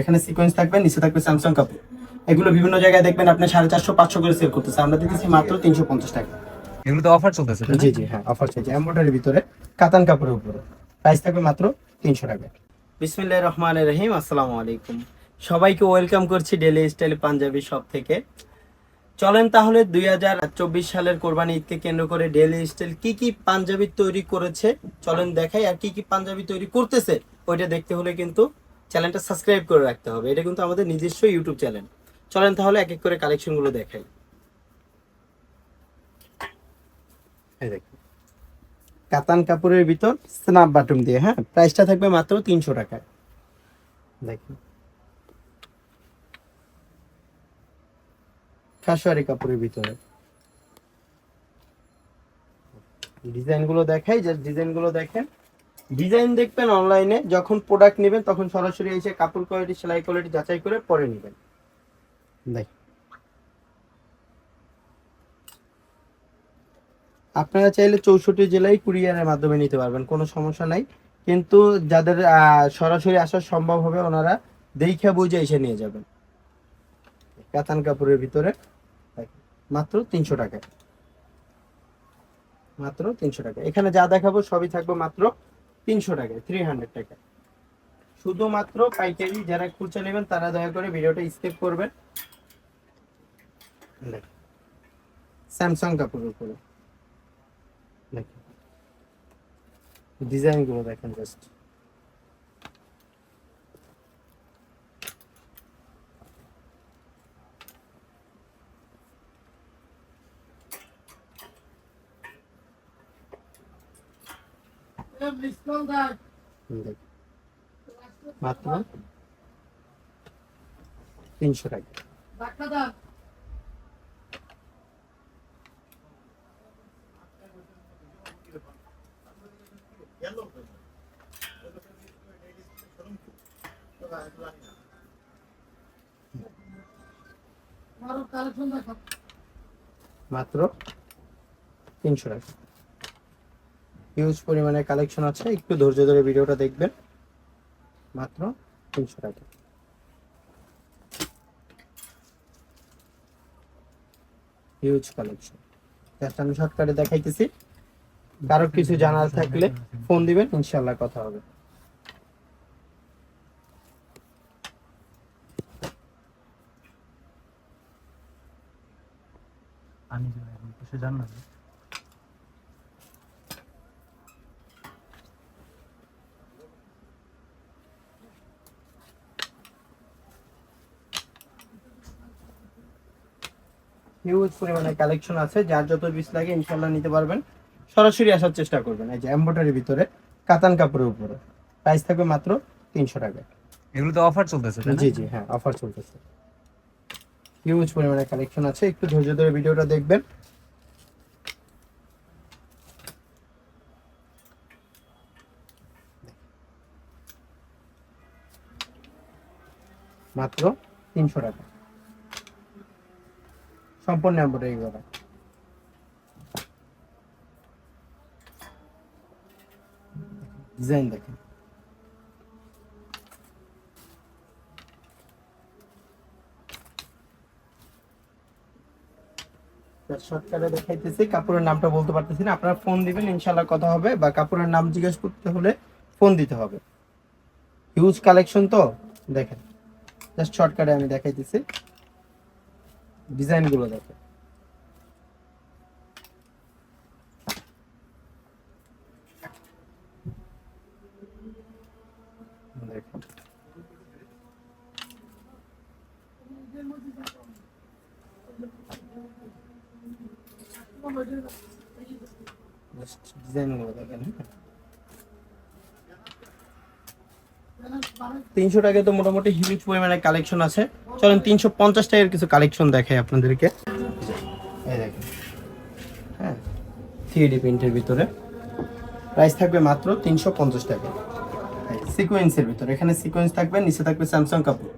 এখানে সিকোয়েন্স থাকবে, নিচে থাকবে স্যামসাং কাপড়। এগুলো বিভিন্ন জায়গায় দেখবেন আপনি 450-500 করে সেল করতেছে, আমরা দিতেছি মাত্র 350 টাকা। এগুলো তো অফার চলতেছে, তাই না? জি জি হ্যাঁ, অফার চলছে এমব্রয়ডারির ভিতরে কাতান কাপড়ের উপরে। প্রাইস থাকবে মাত্র 300 টাকা। বিসমিল্লাহির রহমানির রহিম, আসসালামু আলাইকুম। সবাইকে ওয়েলকাম করছি ডেইলি স্টাইল পাঞ্জাবি শপ থেকে। চলেন তাহলে 2024 সালের কোরবানি ঈদকে কেন্দ্র করে ডেইলি স্টাইল কি কি পাঞ্জাবি তৈরি করেছে চলেন দেখাই, আর কি কি পাঞ্জাবি তৈরি করতেছে ওইটা দেখতে হলে কিন্তু চ্যানেলটা সাবস্ক্রাইব করে রাখতে হবে। এটা কিন্তু আমাদের নিজস্ব ইউটিউব চ্যানেল। চলেন তাহলে এক এক করে কালেকশনগুলো দেখাই। এই দেখুন, কাতান কাপড়ের ভিতর স্ন্যাপ বাটন দিয়ে, হ্যাঁ, প্রাইসটা থাকবে মাত্র 300 টাকায়। দেখুন, কাশোয়ারি কাপড়ের ভিতরে ডিজাইনগুলো দেখাই, জাস্ট ডিজাইনগুলো দেখেন। ডিজাইন দেখবেন অনলাইনে, যখন প্রোডাক্ট নেবেন তখন সরাসরি এসে কাপড় কোয়ালিটি, সেলাই কোয়ালিটি যাচাই করে পরে নেবেন। দেখ, আপনারা চাইলে 64 জেলায় কুরিয়ারের মাধ্যমে নিতে পারবেন, কোনো সমস্যা নাই। কিন্তু যাদের সরাসরি আসা সম্ভব হবে ওনারা দেখে বুঝে এসে নিয়ে যাবেন। কাতান কাপড়ের ভিতরে মাত্র 300 টাকা, মাত্র 300 টাকা। এখানে যা দেখাবো সবই থাকবে মাত্র 300 টাকায়, 300 টাকা। শুধুমাত্র পাইকারি, যারা খুচরা নেবেন তারা দয়া করে ভিডিওটা স্কিপ করবেন। স্যামসাং কাপড়ের উপরে দেখেন, ডিজাইন গুলো দেখেন জাস্ট। মাত্র 300 টাকা। মাত্র 300 টাকা। হিউজ পরিমাণে কালেকশন আছে, একটু ধৈর্য ধরে ভিডিওটা দেখবেন। মাত্র 300 টাকা। হিউজ কালেকশন, জাস্ট আমি শর্টকাটে দেখাইতেছি। কারো কিছু জানার থাকলে ফোন দিবেন, ইনশাআল্লাহ কথা হবে। আমি এখন কিছু জানলাম না। হিউজ পরিমাণে কালেকশন আছে, যার যত পিস লাগে ইনশাআল্লাহ নিতে পারবেন। সরাসরি আসার চেষ্টা করবেন। এই যে এমব্রয়ডারির ভিতরে কাতান কাপড়ের উপরে, প্রাইস থাকবে মাত্র 300 টাকা। এগুলো তো অফার চলতেছে, তাই না? জি জি হ্যাঁ, অফার চলতেছে। হিউজ পরিমাণে কালেকশন আছে, একটু ধৈর্য ধরে ভিডিওটা দেখবেন। মাত্র 300 টাকা, সম্পূর্ণ এমব্রয়ডারি করা। ডিজাইন দেখেন, শর্টকাটে দেখাইতেছি। কাপড়ের নামটা বলতে পারতেছি না, আপনারা ফোন দিবেন, ইনশাআল্লাহ কথা হবে। বা কাপড়ের নাম জিজ্ঞেস করতে হলে ফোন দিতে হবে। হিউজ কালেকশন তো দেখেন, জাস্ট শর্টকাটে আমি দেখাইতেছি। ডিজাইনগুলো দেখেন, দেখেন। ডিজাইনগুলো দেখেন। 300 টাকায় তো মোটামুটি হিউজ পরিমাণে কালেকশন আছে। চলেন 350 টাকার কিছু কালেকশন দেখাই আপনাদেরকে। এই দেখেন, হ্যাঁ, 3D প্রিন্টের ভিতরে প্রাইস থাকবে মাত্র 350 টাকা। সিকোয়েন্সের ভিতরে, এখানে সিকোয়েন্স থাকবে, নিচে থাকবে স্যামসাং কাপড়।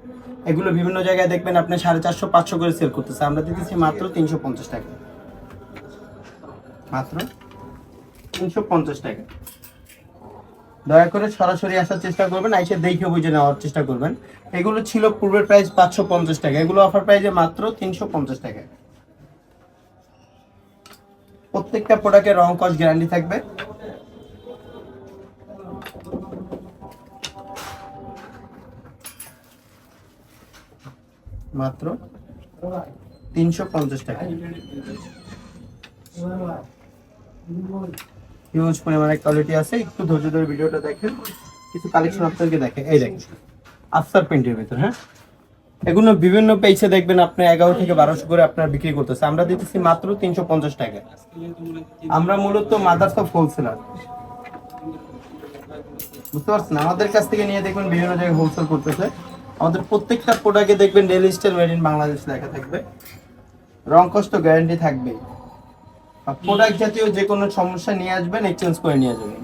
এগুলো বিভিন্ন জায়গায় দেখবেন আপনি 450-500 করে সেল করতেছে, আমরা দিতেছি মাত্র 350 টাকা। মাত্র 350 টাকা। দয়া করে সরাসরি আসার চেষ্টা করবেন, এসে দেখে বুঝে নেওয়ার চেষ্টা করবেন। এগুলো ছিল পূর্বের প্রাইস 550 টাকা, এগুলো অফার প্রাইসে মাত্র 350 টাকা। প্রত্যেকটা প্রোডাক্টের রং কস গ্যারান্টি থাকবে। মাত্র 350 টাকা। হিউজ পরিমাণে কোয়ালিটি আছে, একটু ধৈর্য ধরে ভিডিওটা দেখেন। কিছু কালেকশন আপনাদেরকে দেখে, এই দেখেন আফসার প্রিন্টের ভিতর, হ্যাঁ এগুলো বিভিন্ন পেজে দেখবেন আপনি 11 থেকে 1200 করে আপনারা বিক্রি করতেছে, আমরা দিতেছি মাত্র 350 টাকা। আমরা মূলত মাদার্স অফ হোলসেলার, বুঝতে পারছেন? আমাদের কাছ থেকে নিয়ে দেখবেন বিভিন্ন জায়গায় হোলসেল করতেছে। আমাদের প্রত্যেকটা প্রোডাক্টে দেখবেন daily style made in Bangladesh লেখা থাকবে, রং কষ্ট গ্যারান্টি থাকবে। আর প্রোডাক্ট জাতীয় যে কোনো সমস্যা নিয়ে আসবেন, এক্সচেঞ্জ করে নিয়ে যাবেন।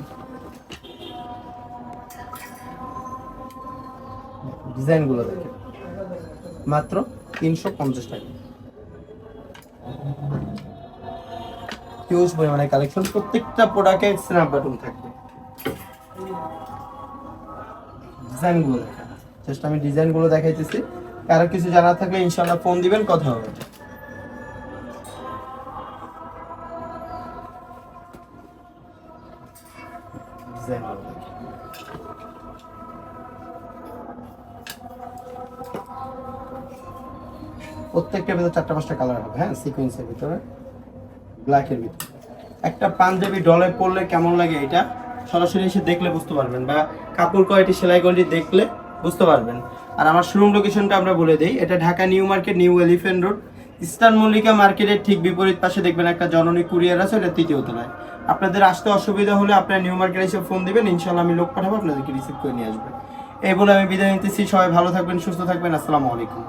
ডিজাইনগুলো দেখেন, মাত্র 350 টাকা। হিউজ পরিমাণে কালেকশন, প্রত্যেকটা প্রোডাক্টে স্ন্যাপ বাটন থাকবে। ডিজাইনগুলো দেখেন, জাস্ট আমি ডিজাইনগুলো দেখাইতেছি, কারো কিছু জানা থাকলে ইনশাআল্লাহ ফোন দিবেন, কথা হবে। ডিজাইনগুলো দেখেন। প্রত্যেকটার ভিতরে 4-5টা কালার হবে, হ্যাঁ সিকোয়েন্সের ভিতরে, ব্ল্যাকের ভিতরে। একটা পাঞ্জাবি ডলে পরলে কেমন লাগে এটা সরাসরি এসে দেখলে বুঝতে পারবেন, বা কাপড় কোয়ালিটি সেলাই কোয়ালিটি দেখলে বুঝতে পারবেন। আর আমার শোরুম লোকেশনটা আমরা বলে দিই, এটা Dhaka new market, new elephant road, eastern Mallika মার্কেটের ঠিক বিপরীত পাশে দেখবেন একটা জননী কুরিয়ার আছে, এটা 3য় তলায়। আপনাদের আসতে অসুবিধা হলে আপনারা নিউ মার্কেট এসে ফোন দিবেন, ইনশাআল্লাহ আমি লোক পাঠাবো, আপনাদেরকে রিসিভ করে নিয়ে আসবেন। এই বলে আমি বিদায় নিতেছি, সবাই ভালো থাকবেন, সুস্থ থাকবেন, আসসালামু আলাইকুম।